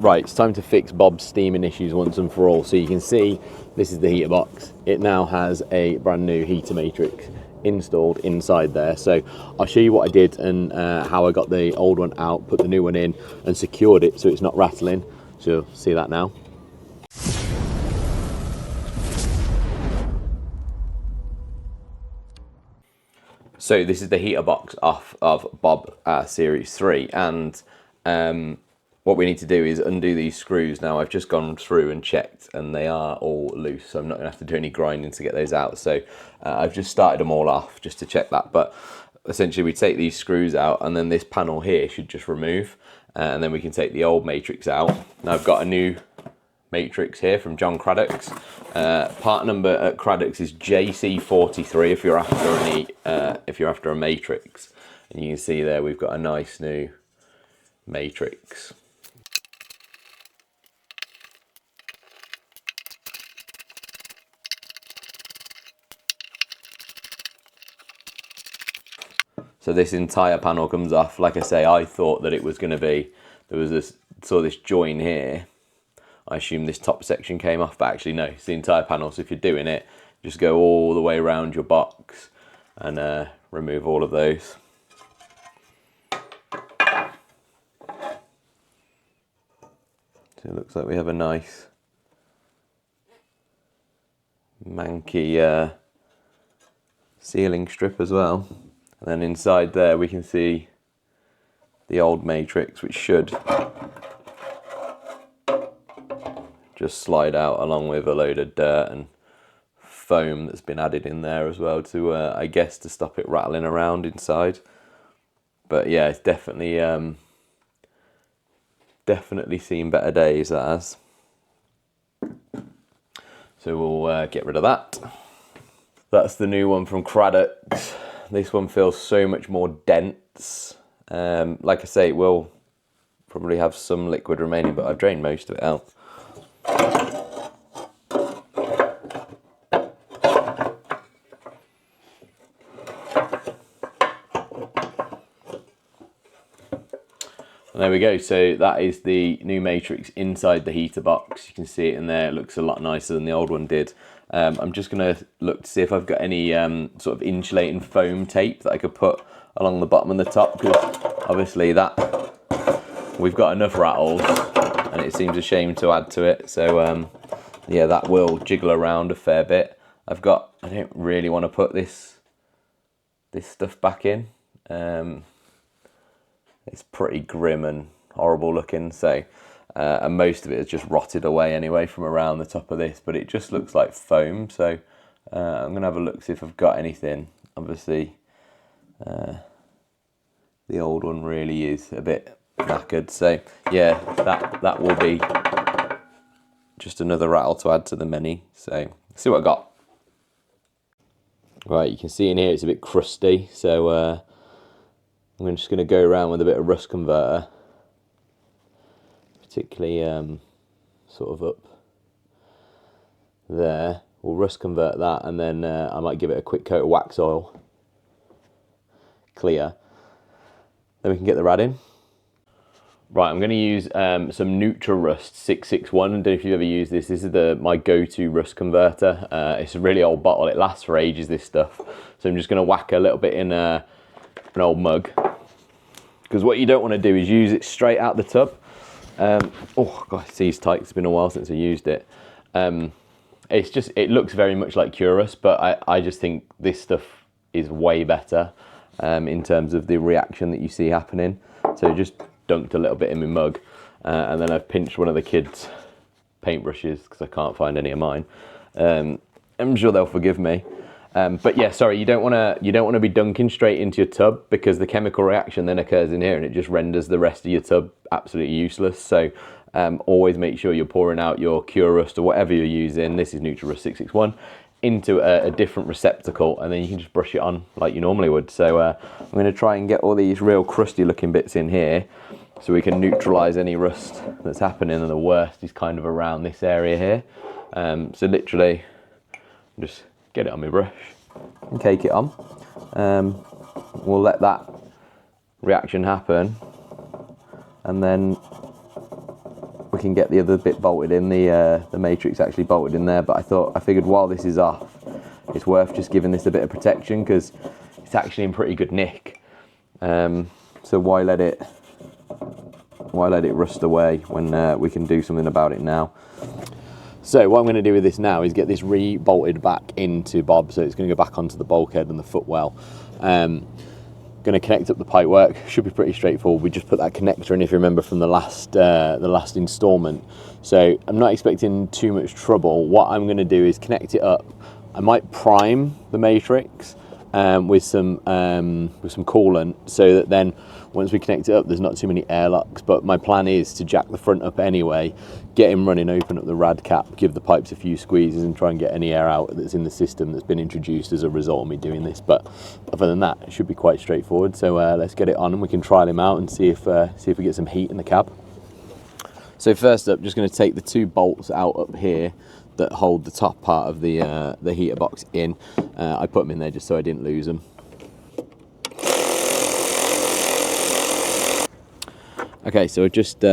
Right, it's time to fix Bob's steaming issues once and for all. So you can see this is the heater box. It now has a brand new heater matrix installed inside there. So I'll show you what I did and how I got the old one out, put the new one in and secured it so it's not rattling. So you'll see that now. So this is the heater box off of Bob Series 3, and what we need to do is undo these screws. Now I've just gone through and checked and they are all loose, so I'm not going to have to do any grinding to get those out. So I've just started them all off just to check that, but essentially we take these screws out and then this panel here should just remove, and then we can take the old matrix out. Now I've got a new matrix here from John Craddock's. Part number at Craddock's is JC43 if you're after a matrix, and you can see there we've got a nice new matrix. So this entire panel comes off. Like I say, I thought that it was going to be, there was this, saw this join here. I assume this top section came off, but actually no, it's the entire panel. So if you're doing it, just go all the way around your box and remove all of those. So it looks like we have a nice manky sealing strip as well. And then inside there we can see the old matrix, which should just slide out along with a load of dirt and foam that's been added in there as well to, I guess, to stop it rattling around inside. But yeah, it's definitely seen better days, that has. So we'll get rid of that. That's the new one from Craddock's. This one feels so much more dense. Like I say, it will probably have some liquid remaining, but I've drained most of it out. And there we go, so that is the new matrix inside the heater box. You can see it in there, it looks a lot nicer than the old one did. I'm just going to look to see if I've got any sort of insulating foam tape that I could put along the bottom and the top, because obviously that we've got enough rattles and it seems a shame to add to it. So yeah, that will jiggle around a fair bit. I don't really want to put this stuff back in. It's pretty grim and horrible looking, so and most of it has just rotted away anyway from around the top of this, but it just looks like foam. So I'm gonna have a look, see if I've got anything. Obviously the old one really is a bit knackered, so yeah, that will be just another rattle to add to the many. So let's see what I got. Right, you can see in here it's a bit crusty, so I'm just going to go around with a bit of rust converter, particularly sort of up there. We'll rust convert that, and then I might give it a quick coat of wax oil, clear. Then we can get the rad in. Right, I'm going to use some Nutra-Rust 661. I don't know if you've ever used this. This is my go-to rust converter. It's a really old bottle. It lasts for ages, this stuff. So I'm just going to whack a little bit in an old mug, because what you don't want to do is use it straight out the tub. Oh god, it's seized tight. It's been a while since I used it. It looks very much like Curus, but I just think this stuff is way better in terms of the reaction that you see happening. So just dunked a little bit in my mug, and then I've pinched one of the kids' paintbrushes because I can't find any of mine. I'm sure they'll forgive me. But yeah, sorry, you don't want to be dunking straight into your tub, because the chemical reaction then occurs in here and it just renders the rest of your tub absolutely useless. So always make sure you're pouring out your Curust or whatever you're using. This is Nutra-Rust 661 into a different receptacle, and then you can just brush it on like you normally would. So I'm going to try and get all these real crusty looking bits in here so we can neutralize any rust that's happening, and the worst is kind of around this area here. So literally just get it on my brush and cake it on. We'll let that reaction happen, and then we can get the other bit bolted in, the matrix actually bolted in there, but I figured while this is off, it's worth just giving this a bit of protection because it's actually in pretty good nick. So why let it rust away when we can do something about it now? So what I'm going to do with this now is get this re-bolted back into Bob, so it's going to go back onto the bulkhead and the footwell. Going to connect up the pipework. Should be pretty straightforward. We just put that connector in, if you remember from the last installment. So I'm not expecting too much trouble. What I'm going to do is connect it up. I might prime the matrix with some coolant, so that then once we connect it up, there's not too many airlocks. But my plan is to jack the front up anyway, get him running, open up the rad cap, give the pipes a few squeezes, and try and get any air out that's in the system that's been introduced as a result of me doing this. But other than that, it should be quite straightforward. So let's get it on, and we can trial him out and see if we get some heat in the cab. So first up, just going to take the 2 bolts out up here that hold the top part of the heater box in. I put them in there just so I didn't lose them. Okay, so I just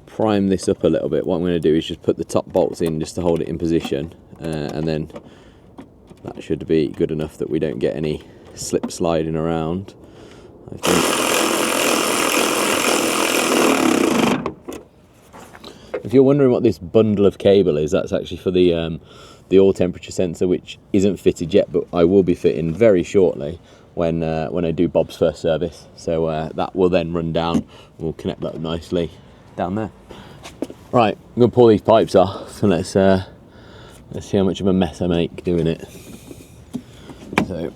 prime this up a little bit. What I'm going to do is just put the top bolts in just to hold it in position, and then that should be good enough that we don't get any slip sliding around. I think. If you're wondering what this bundle of cable is, that's actually for the oil temperature sensor, which isn't fitted yet, but I will be fitting very shortly when I do Bob's first service. So that will then run down. We'll connect that nicely down there. Right, I'm gonna pull these pipes off, and let's see how much of a mess I make doing it. So.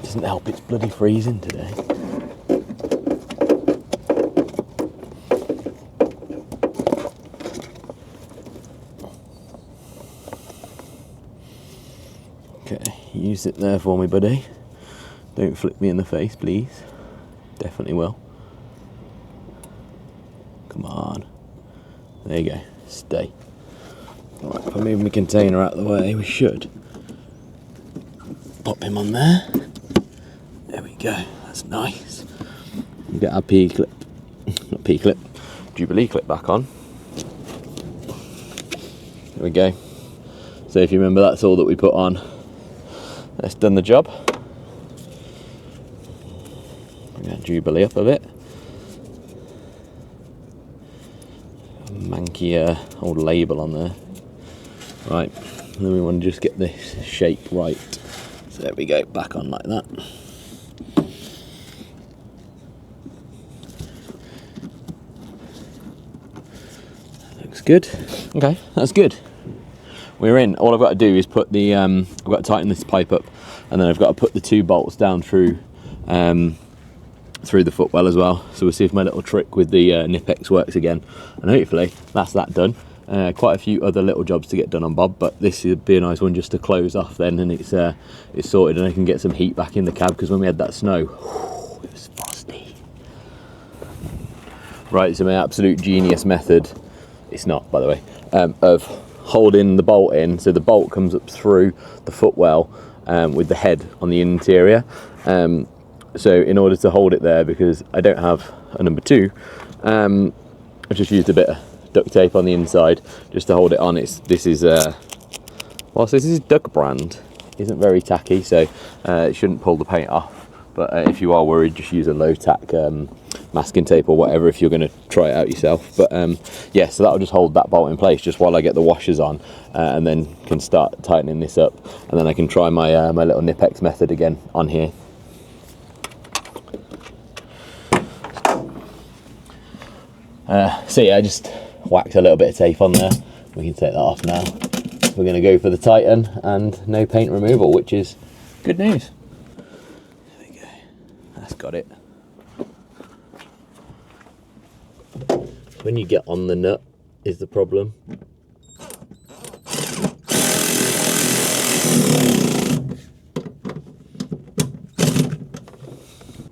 Doesn't help, it's bloody freezing today. Okay, you sit there for me, buddy. Don't flip me in the face, please. Definitely will. Come on. There you go, stay. Alright, if I move my container out of the way, we should pop him on there. There we go, that's nice. We'll get our P-clip, not P-clip, Jubilee clip back on. There we go. So if you remember, that's all that we put on. That's done the job. Bring that Jubilee up a bit. Manky old label on there. Right, and then we want to just get this shape right. So there we go, back on like that. Looks good. Okay, that's good. We're in. All I've got to do is put the I've got to tighten this pipe up, and then I've got to put the 2 bolts down through the footwell as well. So we'll see if my little trick with the Nipex works again, and hopefully that's that done. Quite a few other little jobs to get done on Bob, but this would be a nice one just to close off then, and it's sorted, and I can get some heat back in the cab, because when we had that snow, it was frosty. Right, so my absolute genius method, it's not, by the way, of holding the bolt in, so the bolt comes up through the footwell with the head on the interior. So in order to hold it there, because I don't have a number 2, I just used a bit of duct tape on the inside just to hold it on. Whilst this is Duck brand, isn't very tacky, so it shouldn't pull the paint off. But if you are worried, just use a low tack masking tape or whatever if you're going to try it out yourself. But yeah, so that'll just hold that bolt in place just while I get the washers on, and then can start tightening this up, and then I can try my my little Nipex method again on here. So yeah, I just whacked a little bit of tape on there. We can take that off now. We're going to go for the Titan and no paint removal, which is good news. There we go. That's got it. When you get on the nut is the problem.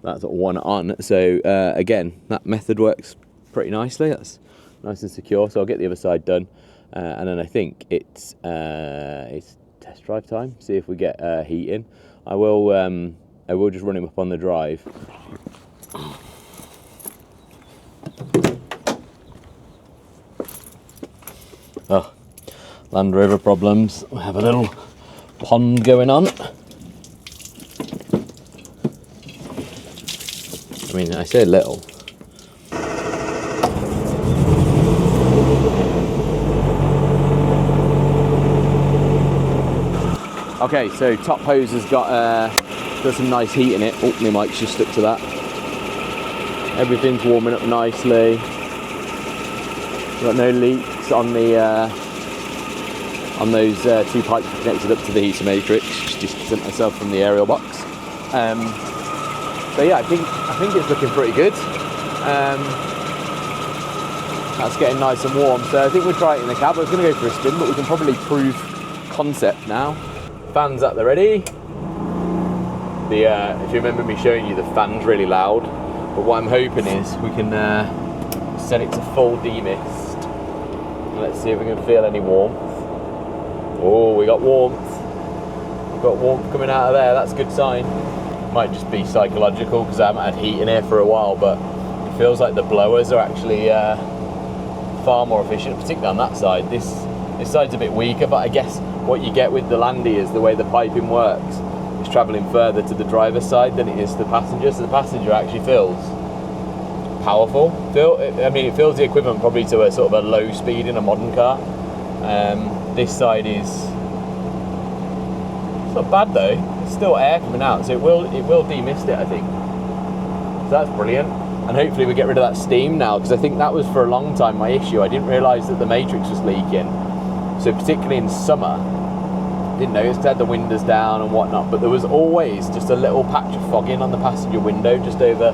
That's one on. So again, that method works pretty nicely. That's nice and secure. So I'll get the other side done, and then I think it's test drive time. See if we get heat in. I will I will just run him up on the drive. Oh, Land Rover problems. We have a little pond going on. I mean, I say little. Okay, so top hose has got some nice heat in it. Oh, my mic's just stuck to that. Everything's warming up nicely. Got no leaks on the on those two pipes connected up to the heater matrix. Just sent myself from the aerial box. So yeah, I think it's looking pretty good. That's getting nice and warm. So I think we'll try it in the cab. I was going to go for a spin, but we can probably prove concept now. Fans at the ready. If you remember me showing you, the fan's really loud. But what I'm hoping is we can set it to full demist. Let's see if we can feel any warmth. Oh, we got warmth. We've got warmth coming out of there. That's a good sign. Might just be psychological because I haven't had heat in here for a while, but it feels like the blowers are actually far more efficient, particularly on that side. This side's a bit weaker, but I guess what you get with the Landy is the way the piping works. It's travelling further to the driver's side than it is the passenger, so the passenger actually feels powerful. I mean, it feels the equivalent probably to a sort of a low speed in a modern car. This side is it's not bad though. It's still air coming out, so it will demist it, I think. So that's brilliant. And hopefully we get rid of that steam now, because I think that was for a long time my issue. I didn't realise that the matrix was leaking. So particularly in summer, didn't notice because I had the windows down and whatnot, but there was always just a little patch of fogging on the passenger window just over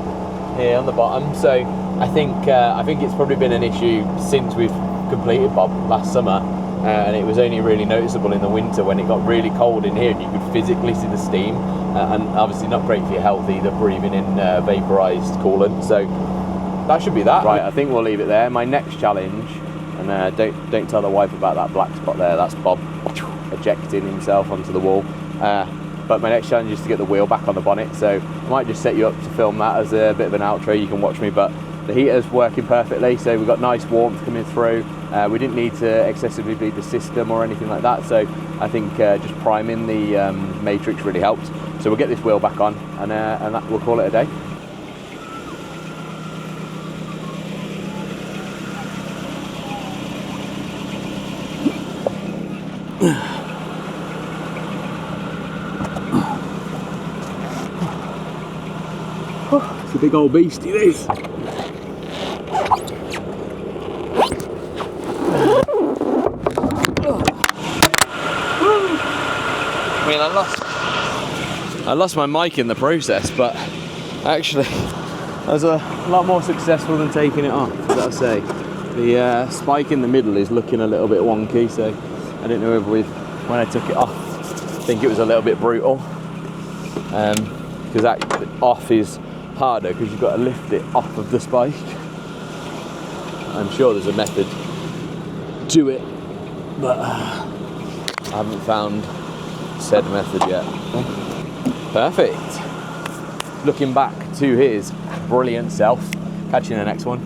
here on the bottom. So I think it's probably been an issue since we've completed Bob last summer, and it was only really noticeable in the winter when it got really cold in here and you could physically see the steam, and obviously not great for your health either, breathing in vaporized coolant. So that should be that. Right, I think we'll leave it there. My next challenge, and don't tell the wife about that black spot there, that's Bob ejecting himself onto the wall. But my next challenge is to get the wheel back on the bonnet, so I might just set you up to film that as a bit of an outro. You can watch me, but the heater's working perfectly, so we've got nice warmth coming through. We didn't need to excessively bleed the system or anything like that, so I think just priming the matrix really helped. So we'll get this wheel back on, and that, we'll call it a day. It's a big old beastie, this. I mean, I lost my mic in the process, but actually I was a lot more successful than taking it off, as I say. The spike in the middle is looking a little bit wonky, so I didn't know if when I took it off, I think it was a little bit brutal, because that off is harder because you've got to lift it off of the spike. I'm sure there's a method to it, but I haven't found said method yet. Perfect. Looking back to his brilliant self. Catch you in the next one.